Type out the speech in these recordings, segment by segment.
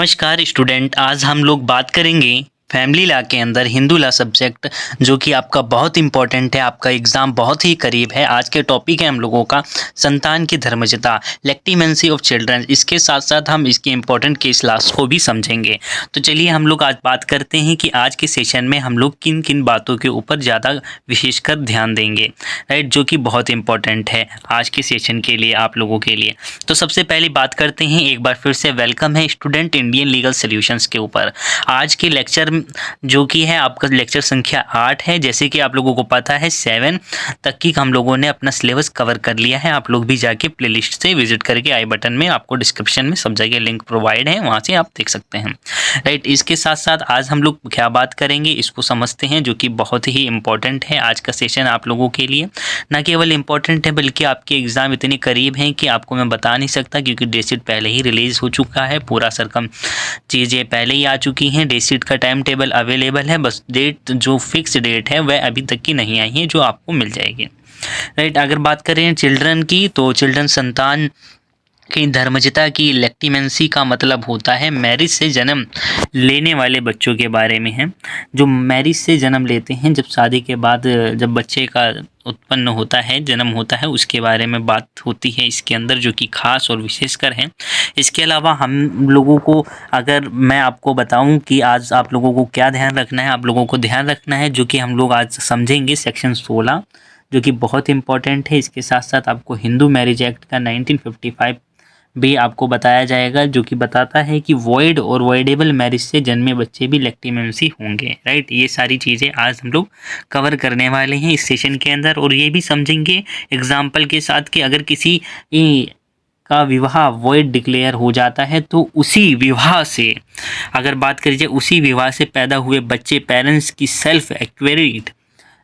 नमस्कार स्टूडेंट, आज हम लोग बात करेंगे फैमिली लॉ के अंदर हिंदू लॉ सब्जेक्ट, जो कि आपका बहुत इंपॉर्टेंट है। आपका एग्ज़ाम बहुत ही करीब है। आज के टॉपिक है हम लोगों का संतान की धर्मजता, लेक्टिमेंसी ऑफ चिल्ड्रन। इसके साथ साथ हम इसके इंपॉर्टेंट केस लॉस को भी समझेंगे। तो चलिए हम लोग आज बात करते हैं कि आज के सेशन में हम लोग किन किन बातों के ऊपर ज़्यादा विशेषकर ध्यान देंगे, राइट, जो कि बहुत इंपॉर्टेंट है आज के सेशन के लिए, आप लोगों के लिए। तो सबसे पहले बात करते हैं, एक बार फिर से वेलकम है स्टूडेंट इंडियन लीगल सॉल्यूशंस के ऊपर। आज के लेक्चर जो कि है आपका लेक्चर संख्या 8 है। जैसे कि आप लोगों को पता है 7 तक की हम लोगों ने अपना सिलेबस कवर कर लिया है। आप लोग भी जाके प्लेलिस्ट से विजिट करके आई बटन में आपको डिस्क्रिप्शन में सब जगह लिंक प्रोवाइड है, वहाँ से आप देख सकते हैं, राइट। इसके साथ साथ आज हम लोग क्या बात करेंगे इसको समझते हैं, जो कि बहुत ही इंपॉर्टेंट है। आज का सेशन आप लोगों के लिए न केवल इम्पॉर्टेंट है बल्कि आपके एग्ज़ाम इतने करीब हैं कि आपको मैं बता नहीं सकता, क्योंकि डेट शीट पहले ही रिलीज़ हो चुका है। पूरा सरकम चीज़ें पहले ही आ चुकी हैं। डेट शीट का टाइम टेबल अवेलेबल है, बस डेट जो फिक्स डेट है वह अभी तक की नहीं आई है, जो आपको मिल जाएगी, राइट। अगर बात करें चिल्ड्रन की, तो चिल्ड्रन संतान की धर्मजता की लेक्टिमेंसी का मतलब होता है मैरिज से जन्म लेने वाले बच्चों के बारे में है। जो मैरिज से जन्म लेते हैं, जब शादी के बाद जब बच्चे का उत्पन्न होता है, जन्म होता है, उसके बारे में बात होती है इसके अंदर, जो कि खास और विशेषकर है। इसके अलावा हम लोगों को, अगर मैं आपको बताऊं कि आज आप लोगों को क्या ध्यान रखना है, आप लोगों को ध्यान रखना है, जो कि हम लोग आज समझेंगे सेक्शन 16, जो कि बहुत इंपॉर्टेंट है। इसके साथ साथ आपको हिंदू मैरिज एक्ट का 1955 भी आपको बताया जाएगा, जो कि बताता है कि वॉइड और वॉइडेबल मैरिज से जन्मे बच्चे भी लेक्टिमेंसी होंगे, राइट। ये सारी चीज़ें आज हम लोग कवर करने वाले हैं इस सेशन के अंदर, और ये भी समझेंगे एग्जाम्पल के साथ कि अगर किसी का विवाह वॉइड डिक्लेयर हो जाता है, तो उसी विवाह से, अगर बात करी जाए, उसी विवाह से पैदा हुए बच्चे पेरेंट्स की सेल्फ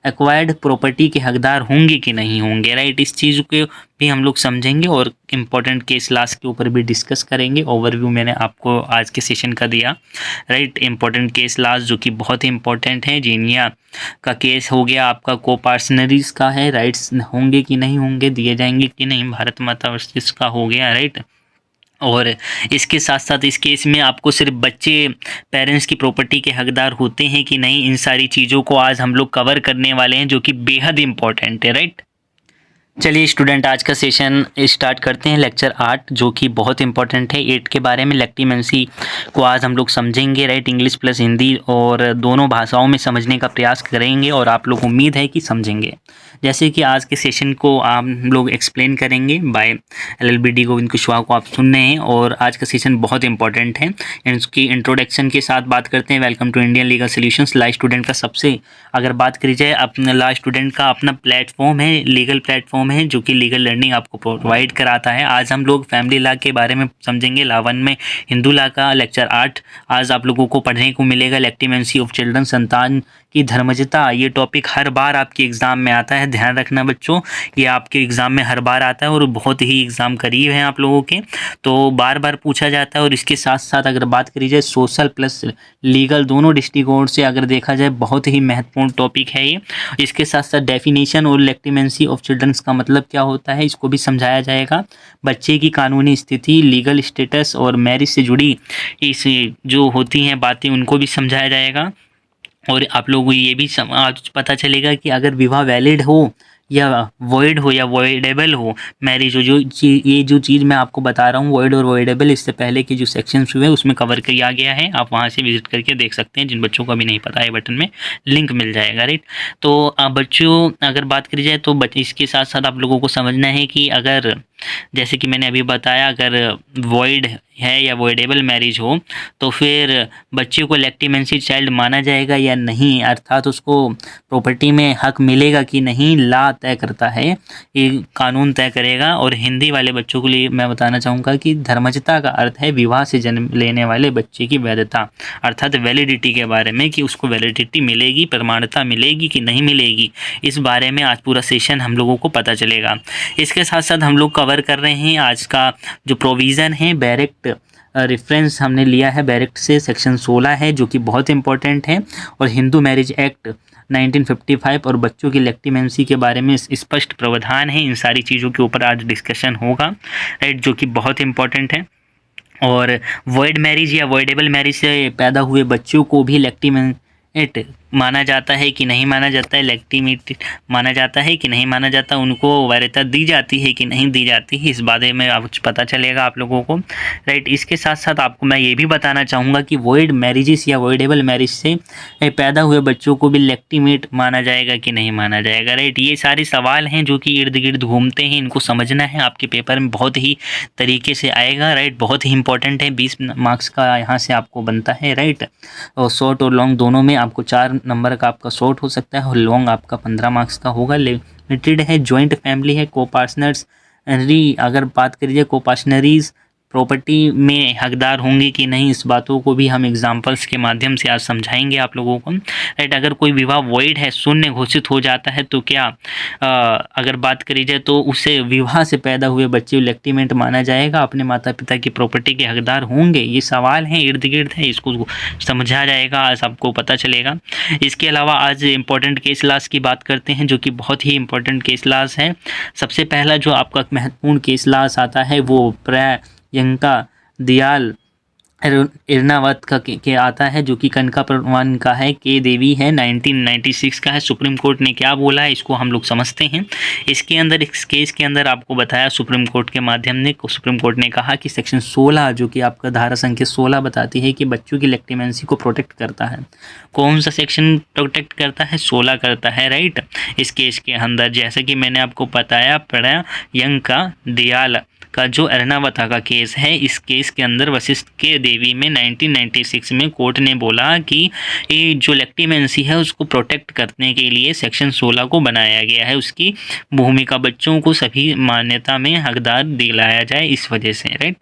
एक्वायर्ड प्रॉपर्टी के हकदार होंगे कि नहीं होंगे, राइट। इस चीज़ को भी हम लोग समझेंगे और इम्पोर्टेंट केस लॉस के ऊपर भी डिस्कस करेंगे। ओवरव्यू मैंने आपको आज के सेशन का दिया, राइट। इम्पोर्टेंट केस लॉस जो कि बहुत ही इंपॉर्टेंट है। जीनिया का केस हो गया, आपका कोपार्सनरीज का है, राइट्स होंगे कि नहीं होंगे, दिए जाएंगे कि नहीं, भारत माता वर्सेस का हो गया, राइट। और इसके साथ साथ इस केस में आपको सिर्फ बच्चे पेरेंट्स की प्रॉपर्टी के हकदार होते हैं कि नहीं, इन सारी चीज़ों को आज हम लोग कवर करने वाले हैं, जो कि बेहद इंपॉर्टेंट है, राइट। चलिए स्टूडेंट, आज का सेशन स्टार्ट करते हैं। लेक्चर 8 जो कि बहुत इंपॉर्टेंट है। 8 के बारे में लेक्टिमेंसी को आज हम लोग समझेंगे, राइट। इंग्लिश प्लस हिंदी और दोनों भाषाओं में समझने का प्रयास करेंगे, और आप लोग उम्मीद है कि समझेंगे। जैसे कि आज के सेशन को हम लोग एक्सप्लेन करेंगे बाय LLB गोविंद कुशवाहा को आप सुन रहे हैं, और आज का सेशन बहुत इंपॉर्टेंट है। इसकी इंट्रोडक्शन के साथ बात करते हैं। Welcome to Indian legal solutions. Law student का सबसे, अगर बात करी जाए, अपना लॉ स्टूडेंट का अपना प्लेटफॉर्म है, लीगल प्लेटफॉर्म है, जो कि लीगल लर्निंग आपको प्रोवाइड कराता है। आज हम लोग फैमिली लॉ के बारे में समझेंगे। लॉ 1 में हिंदू लॉ का लेक्चर 8 आज आप लोगों को पढ़ने को मिलेगा। लेक्टिमेंसी ऑफ चिल्ड्रन, संतान की धर्मजता। ये टॉपिक हर बार आपके एग्ज़ाम में आता है, ध्यान रखना बच्चों, ये आपके एग्ज़ाम में हर बार आता है, और बहुत ही एग्ज़ाम करीब है आप लोगों के, तो बार बार पूछा जाता है। और इसके साथ साथ अगर बात करी जाए, सोशल प्लस लीगल दोनों दृष्टिकोण से अगर देखा जाए, बहुत ही महत्वपूर्ण टॉपिक है ये। इसके साथ साथ डेफिनेशन और लेक्टिमेंसी ऑफ चिल्ड्रंस का मतलब क्या होता है, इसको भी समझाया जाएगा। बच्चे की कानूनी स्थिति, लीगल स्टेटस और मैरिज से जुड़ी इस जो होती हैं बातें, उनको भी समझाया जाएगा। और आप लोगों को ये भी आज पता चलेगा कि अगर विवाह वैलिड हो या वॉइड हो या वॉइडेबल हो, मैरिज हो, ये जो चीज़ मैं आपको बता रहा हूँ, वॉइड और वॉइडेबल, इससे पहले के जो सेक्शंस हुए उसमें कवर किया गया है। आप वहाँ से विजिट करके देख सकते हैं। जिन बच्चों को अभी नहीं पता है, बटन में लिंक मिल जाएगा, राइट। तो बच्चों, अगर बात करी जाए, तो इसके साथ साथ आप लोगों को समझना है कि अगर, जैसे कि मैंने अभी बताया, अगर वॉइड है या वॉइडेबल मैरिज हो, तो फिर बच्चे को लेक्टिमेंसी चाइल्ड माना जाएगा या नहीं, अर्थात उसको प्रॉपर्टी में हक मिलेगा कि नहीं, लॉ तय करता है, ये कानून तय करेगा। और हिंदी वाले बच्चों के लिए मैं बताना चाहूँगा कि धर्मजता का अर्थ है विवाह से जन्म लेने वाले बच्चे की वैधता, अर्थात वैलिडिटी के बारे में, कि उसको वैलिडिटी मिलेगी, प्रमाणता मिलेगी कि नहीं मिलेगी, इस बारे में आज पूरा सेशन हम लोगों को पता चलेगा। इसके साथ साथ हम लोग कवर कर रहे हैं आज का जो प्रोविज़न है, डायरेक्ट रेफरेंस हमने लिया है बैरेक्ट से, सेक्शन 16 है, जो कि बहुत इंपॉर्टेंट है। और हिंदू मैरिज एक्ट 1955 और बच्चों की लेक्टिमेंसी के बारे में स्पष्ट प्रावधान है। इन सारी चीज़ों के ऊपर आज डिस्कशन होगा, राइट, जो कि बहुत इंपॉर्टेंट है। और वॉइड मैरिज या वॉइडेबल मैरिज से पैदा हुए बच्चों को भी लेक्टिमेट माना जाता है कि नहीं माना जाता है, लेक्टिमेट माना जाता है कि नहीं माना जाता, उनको वैधता दी जाती है कि नहीं दी जाती है, इस बारे में अब कुछ पता चलेगा आप लोगों को, राइट। इसके साथ साथ आपको मैं ये भी बताना चाहूँगा कि वॉइड मैरिजेस या वॉइडेबल मैरिज से पैदा हुए बच्चों को भी लेक्टिमेट माना जाएगा कि नहीं माना जाएगा, राइट। ये सारे सवाल हैं जो कि इर्द गिर्द घूमते हैं, इनको समझना है, आपके पेपर में बहुत ही तरीके से आएगा, राइट। बहुत ही इंपॉर्टेंट है, 20 मार्क्स का यहाँ से आपको बनता है, राइट। और शॉर्ट और लॉन्ग दोनों में आपको 4 नंबर का आपका शॉर्ट हो सकता है और लॉन्ग आपका 15 मार्क्स का होगा। लिमिटेड है, जॉइंट फैमिली है, कोपार्टनरी अगर बात करिए कोपार्टनरीज प्रॉपर्टी में हकदार होंगे कि नहीं, इस बातों को भी हम एग्जांपल्स के माध्यम से आज समझाएंगे आप लोगों को, राइट। अगर कोई विवाह वॉइड है, शून्य घोषित हो जाता है तो क्या अगर बात करी जाए तो उसे विवाह से पैदा हुए बच्चे लेक्टिमेट माना जाएगा, अपने माता पिता की प्रॉपर्टी के हकदार होंगे? ये सवाल हैं, इर्द गिर्द है, इसको समझा जाएगा, आज आपको पता चलेगा। इसके अलावा आज इम्पोर्टेंट केस लॉस की बात करते हैं, जो कि बहुत ही इम्पोर्टेंट केस लॉस है। सबसे पहला जो आपका महत्वपूर्ण केस लॉस आता है वो प्रियंका दयाल इरनावत का के आता है, जो कि कनका परवान का है, के देवी है, 1996 का है। सुप्रीम कोर्ट ने क्या बोला है इसको हम लोग समझते हैं। इसके अंदर, इस केस के अंदर आपको बताया सुप्रीम कोर्ट के माध्यम ने, सुप्रीम कोर्ट ने कहा कि सेक्शन 16 जो कि आपका धारा संख्या 16 बताती है कि बच्चों की लेक्टिमेंसी को प्रोटेक्ट करता है। कौन सा सेक्शन प्रोटेक्ट करता है? 16 करता है, राइट। इस केस के अंदर जैसे कि मैंने आपको बताया, प्रियंका दयाल का जो एर्नावथा का केस है, इस केस के अंदर वशिष्ठ के देवी में 1996 में कोर्ट ने बोला कि ये जो लेक्टिमेंसी है उसको प्रोटेक्ट करने के लिए सेक्शन 16 को बनाया गया है, उसकी भूमिका बच्चों को सभी मान्यता में हकदार दिलाया जाए, इस वजह से, राइट।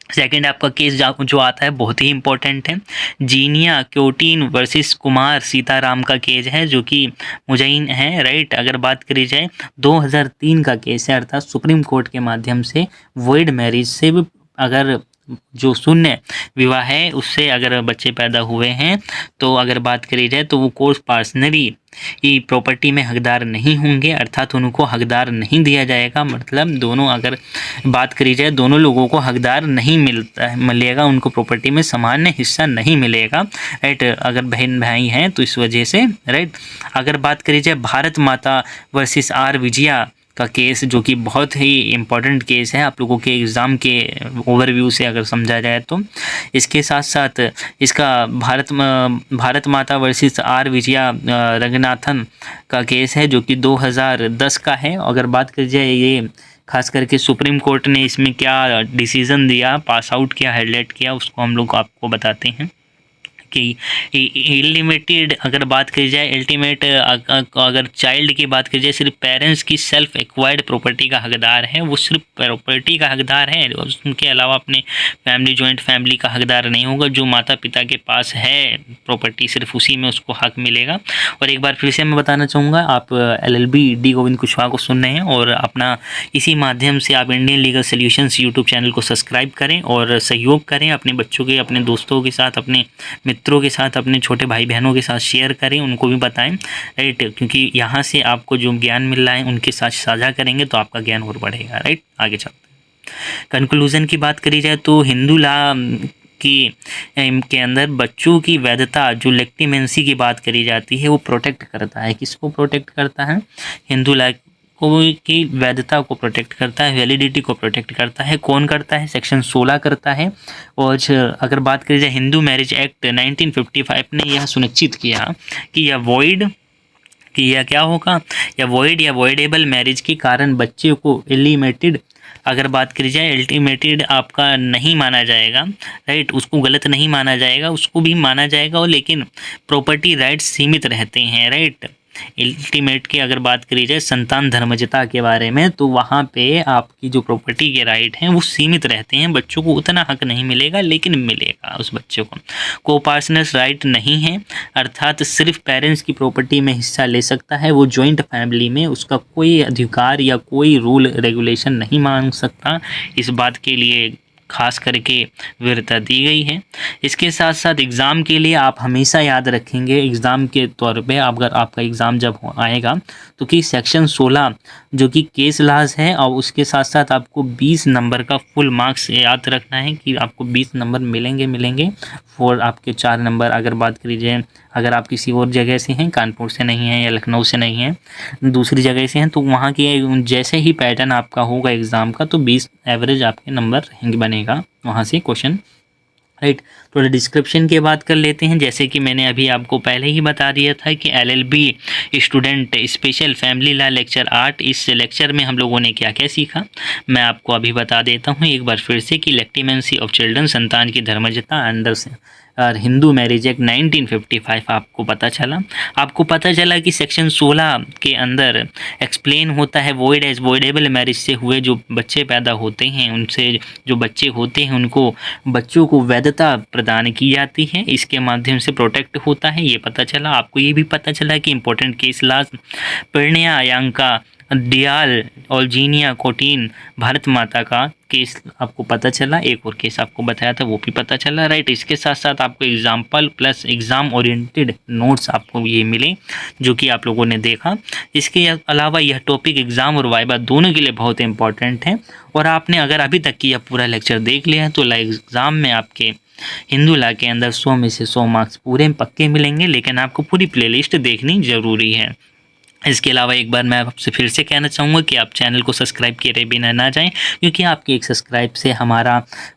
सेकंड आपका केस जो आता है बहुत ही इंपॉर्टेंट है, जीनिया क्योटिन वर्सेस कुमार सीताराम का केस है, जो कि मुजैन है, राइट। अगर बात करी जाए 2003 का केस है, अर्थात सुप्रीम कोर्ट के माध्यम से वॉइड मैरिज से भी अगर जो शून्य विवाह है उससे अगर बच्चे पैदा हुए हैं तो अगर बात करी जाए तो वो कोपार्टनरी प्रॉपर्टी में हकदार नहीं होंगे, अर्थात उनको हकदार नहीं दिया जाएगा। मतलब दोनों अगर बात करी जाए दोनों लोगों को हकदार नहीं मिलेगा, उनको प्रॉपर्टी में सामान्य हिस्सा नहीं मिलेगा, राइट। अगर बहन भाई हैं तो इस वजह से, राइट। अगर बात करी जाए भारत माता वर्सेस आर विजया का केस, जो कि बहुत ही इम्पोर्टेंट केस है आप लोगों के एग्ज़ाम के ओवरव्यू से अगर समझा जाए तो, इसके साथ साथ इसका भारत माता वर्सेस आर विजया रंगनाथन का केस है, जो कि 2010 का है। अगर बात की जाए ये खास करके सुप्रीम कोर्ट ने इसमें क्या डिसीज़न दिया, पास आउट किया, हाईलाइट किया, उसको हम लोग आपको बताते हैं कि लिमिटेड अगर बात की जाए अल्टीमेट अगर चाइल्ड की बात की जाए सिर्फ पेरेंट्स की सेल्फ एक्वायर्ड प्रॉपर्टी का हकदार है, वो सिर्फ प्रॉपर्टी का हकदार है, उनके अलावा अपने फैमिली जॉइंट फैमिली का हकदार नहीं होगा। जो माता पिता के पास है प्रॉपर्टी सिर्फ उसी में उसको हक मिलेगा। और एक बार फिर से मैं बताना चाहूँगा, आप LLB डी गोविंद कुशवाहा को सुन रहे हैं और अपना इसी माध्यम से आप Indian legal solutions YouTube channel को सब्सक्राइब करें और सहयोग करें अपने बच्चों के, अपने दोस्तों के साथ, अपने मित्रों के साथ, अपने छोटे भाई बहनों के साथ शेयर करें, उनको भी बताएं, राइट। क्योंकि यहाँ से आपको जो ज्ञान मिल रहा है उनके साथ साझा करेंगे तो आपका ज्ञान और बढ़ेगा, राइट। आगे चलते हैं। कंक्लूजन की बात करी जाए तो हिंदू लॉ के अंदर बच्चों की वैधता, जो लेक्टिमेंसी की बात करी जाती है, वो प्रोटेक्ट करता है। किसको प्रोटेक्ट करता है? हिंदू लॉ की वैधता को प्रोटेक्ट करता है, वैलिडिटी को प्रोटेक्ट करता है। कौन करता है? सेक्शन 16 करता है। और अगर बात करी जाए हिंदू मैरिज एक्ट 1955 ने यह सुनिश्चित किया कि यह वॉइड कि यह क्या होगा, या वॉइड या वॉइडेबल मैरिज के कारण बच्चे को इलिमेटेड अगर बात करी जाए अल्टीमेटेड आपका नहीं माना जाएगा, राइट। उसको गलत नहीं माना जाएगा, उसको भी माना जाएगा, और लेकिन प्रॉपर्टी राइट्स सीमित रहते हैं, राइट। अल्टीमेट की अगर बात करी जाए संतान धर्मजता के बारे में, तो वहाँ पे आपकी जो प्रॉपर्टी के राइट हैं वो सीमित रहते हैं, बच्चों को उतना हक नहीं मिलेगा, लेकिन मिलेगा उस बच्चे को। कोपार्टनर्स राइट नहीं है, अर्थात सिर्फ पेरेंट्स की प्रॉपर्टी में हिस्सा ले सकता है, वो जॉइंट फैमिली में उसका कोई अधिकार या कोई रूल रेगुलेशन नहीं मांग सकता। इस बात के लिए खास करके वीरता दी गई है। इसके साथ साथ एग्ज़ाम के लिए आप हमेशा याद रखेंगे, एग्ज़ाम के तौर पे अगर आपका एग्ज़ाम जब आएगा तो कि सेक्शन 16 जो कि केस लॉज है, और उसके साथ साथ आपको 20 नंबर का फुल मार्क्स याद रखना है कि आपको 20 नंबर मिलेंगे फॉर आपके 4 नंबर। अगर बात करी जाए, अगर आप किसी और जगह से हैं, कानपुर से नहीं हैं या लखनऊ से नहीं हैं, दूसरी जगह से हैं, तो वहाँ के जैसे ही पैटर्न आपका होगा एग्ज़ाम का तो 20 एवरेज आपके नंबर रहेंगे, बनेगा वहाँ से क्वेश्चन, राइट। थोड़ा डिस्क्रिप्शन की बात कर लेते हैं। जैसे कि मैंने अभी आपको पहले ही बता दिया था कि LLB student special family law lecture 8, इस लेक्चर में हम लोगों ने क्या क्या सीखा मैं आपको अभी बता देता हूँ एक बार फिर से कि लेक्टिमेंसी ऑफ चिल्ड्रन, संतान की धर्मजता अंडर और हिंदू मैरिज एक्ट 1955 आपको पता चला। आपको पता चला कि सेक्शन 16 के अंदर एक्सप्लेन होता है वॉइड एज वॉइडेबल मैरिज से हुए जो बच्चे पैदा होते हैं, उनसे जो बच्चे होते हैं उनको बच्चों को वैधता प्रदान की जाती है, इसके माध्यम से प्रोटेक्ट होता है, ये पता चला। आपको ये भी पता चला कि इंपॉर्टेंट केस लॉज परिणया यांका डियाल ऑल्जीनिया कोटीन भारत माता का केस आपको पता चला। एक और केस आपको बताया था वो भी पता चला, राइट। इसके साथ साथ आपको example plus exam oriented notes आपको ये मिले जो कि आप लोगों ने देखा। इसके अलावा यह टॉपिक एग्ज़ाम और वाइवा दोनों के लिए बहुत इंपॉर्टेंट है, और आपने अगर अभी तक की यह पूरा लेक्चर देख लिया है तो एग्ज़ाम में आपके हिंदू लॉ के अंदर 100 में से 100 मार्क्स पूरे पक्के मिलेंगे, लेकिन आपको पूरी प्लेलिस्ट देखनी ज़रूरी है। इसके अलावा एक बार मैं आपसे फिर से कहना चाहूँगा कि आप चैनल को सब्सक्राइब किए बिना ना जाएं, क्योंकि आपके एक सब्सक्राइब से हमारा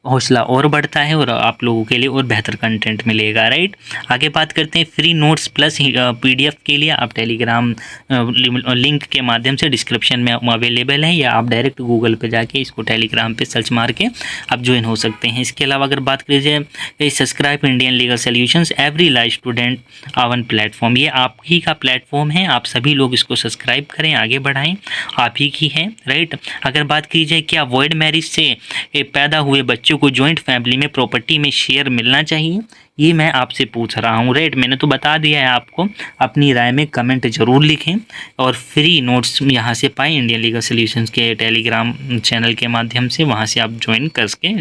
हौसला और बढ़ता है और आप लोगों के लिए और बेहतर कंटेंट मिलेगा, राइट। आगे बात करते हैं फ्री नोट्स प्लस पीडीएफ के लिए आप टेलीग्राम लिंक के माध्यम से डिस्क्रिप्शन में अवेलेबल है, या आप डायरेक्ट गूगल पे जाके इसको टेलीग्राम पे सर्च मार के आप ज्वाइन हो सकते हैं। इसके अलावा अगर बात करी जाए subscribe Indian legal solutions every law student on platform, ये आप ही का प्लेटफॉर्म है, आप सभी लोग इसको सब्सक्राइब करें, आगे बढ़ाएं, आप ही की है, राइट। अगर बात की जाए क्या वॉइड मैरिज से पैदा हुए बच्चों को जॉइंट फैमिली में प्रॉपर्टी में शेयर मिलना चाहिए, ये मैं आपसे पूछ रहा हूँ, राइट। मैंने तो बता दिया है आपको, अपनी राय में कमेंट जरूर लिखें और फ्री नोट्स यहाँ से पाएँ इंडियन लीगल सॉल्यूशंस के टेलीग्राम चैनल के माध्यम से, वहाँ से आप ज्वाइन करके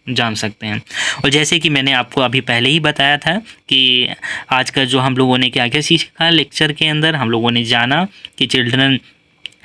जान सकते हैं। और जैसे कि मैंने आपको अभी पहले ही बताया था कि आज का जो हम लोगों ने क्या क्या सीखा लेक्चर के अंदर, हम लोगों ने जाना कि चिल्ड्रन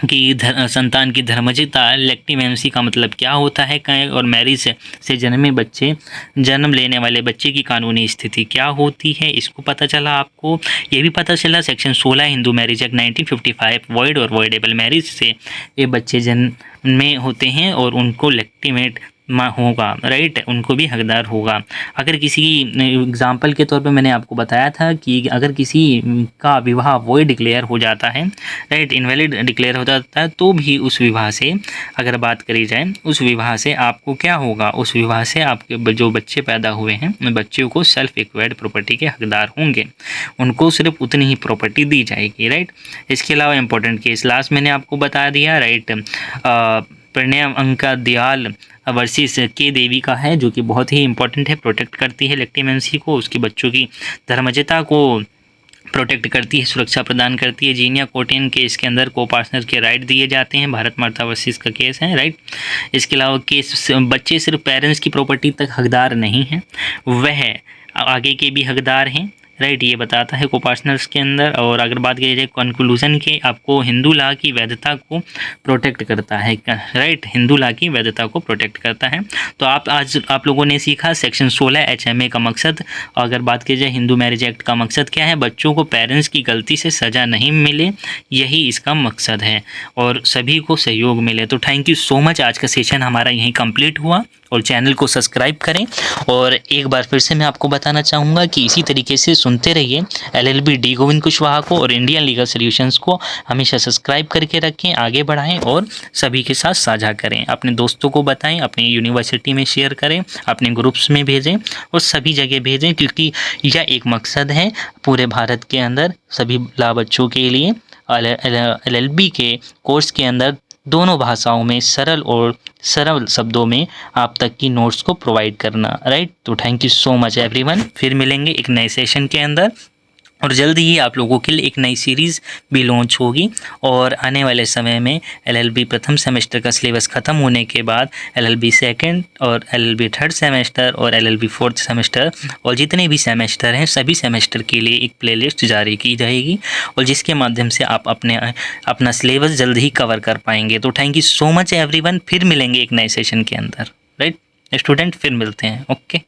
की संतान की धर्मजता, लेक्टिमेंसी का मतलब क्या होता है, और मैरिज से जन्म लेने वाले बच्चे की कानूनी स्थिति क्या होती है, इसको पता चला आपको। ये भी पता चला section 16 Hindu marriage act 1955 void और वॉइडेबल मैरिज से ये बच्चे जन्म में होते हैं और उनको लेक्टिमेट होगा, राइट, उनको भी हकदार होगा। अगर किसी एग्जाम्पल के तौर पे मैंने आपको बताया था कि अगर किसी का विवाह वॉइड डिक्लेयर हो जाता है, राइट, इनवैलिड डिक्लेयर हो जाता है, तो भी उस विवाह से अगर बात करी जाए उस विवाह से आपको क्या होगा, उस विवाह से आपके जो बच्चे पैदा हुए हैं उन बच्चों को सेल्फ एक्वायर्ड प्रॉपर्टी के हकदार होंगे, उनको सिर्फ उतनी ही प्रॉपर्टी दी जाएगी, राइट। इसके अलावा इंपॉर्टेंट केस लास्ट मैंने आपको बता दिया, राइट। परिणय अंका दयाल वर्सेस के देवी का है जो कि बहुत ही इंपॉर्टेंट है, प्रोटेक्ट करती है लेक्टिमेंसी को, उसकी बच्चों की धर्मजता को प्रोटेक्ट करती है, सुरक्षा प्रदान करती है। जीनिया कोटेन केस के अंदर को पार्टनर के राइट दिए जाते हैं, भारत माता वर्सेस का केस है, राइट। इसके अलावा केस बच्चे सिर्फ पेरेंट्स की प्रॉपर्टी तक हकदार नहीं हैं, वह आगे के भी हकदार हैं, राइट, ये बताता है कोपार्टनर्स के अंदर। और अगर बात की जाए कंक्लूजन के, आपको हिंदू लॉ की वैधता को प्रोटेक्ट करता है, राइट, हिंदू लॉ की वैधता को प्रोटेक्ट करता है। तो आज आप लोगों ने सीखा सेक्शन 16 HMA का मकसद। अगर बात की जाए हिंदू मैरिज एक्ट का मकसद क्या है, बच्चों को पेरेंट्स की गलती से सज़ा नहीं मिले, यही इसका मकसद है, और सभी को सहयोग मिले। तो थैंक यू सो मच, आज का सेशन हमारा यहीं कंप्लीट हुआ, और चैनल को सब्सक्राइब करें। और एक बार फिर से मैं आपको बताना चाहूँगा कि इसी तरीके से सुनते रहिए LLB डी गोविंद कुशवाहा को और इंडियन लीगल सॉल्यूशंस को हमेशा सब्सक्राइब करके रखें, आगे बढ़ाएं और सभी के साथ साझा करें, अपने दोस्तों को बताएं, अपनी यूनिवर्सिटी में शेयर करें, अपने ग्रुप्स में भेजें और सभी जगह भेजें, क्योंकि यह एक मकसद है पूरे भारत के अंदर सभी बच्चों के लिए LLB के कोर्स के अंदर दोनों भाषाओं में सरल शब्दों में आप तक की नोट्स को प्रोवाइड करना, राइट। तो thank you so much everyone, फिर मिलेंगे एक नए सेशन के अंदर, और जल्द ही आप लोगों के लिए एक नई सीरीज़ भी लॉन्च होगी। और आने वाले समय में एलएलबी प्रथम सेमेस्टर का सिलेबस ख़त्म होने के बाद एलएलबी सेकंड और एलएलबी थर्ड सेमेस्टर और एलएलबी फोर्थ सेमेस्टर और जितने भी सेमेस्टर हैं सभी सेमेस्टर के लिए एक प्लेलिस्ट जारी की जाएगी, और जिसके माध्यम से आप अपना सिलेबस जल्द ही कवर कर पाएंगे। तो thank you so much everyone, फिर मिलेंगे एक नए सेशन के अंदर। राइट स्टूडेंट, फिर मिलते हैं। ओके।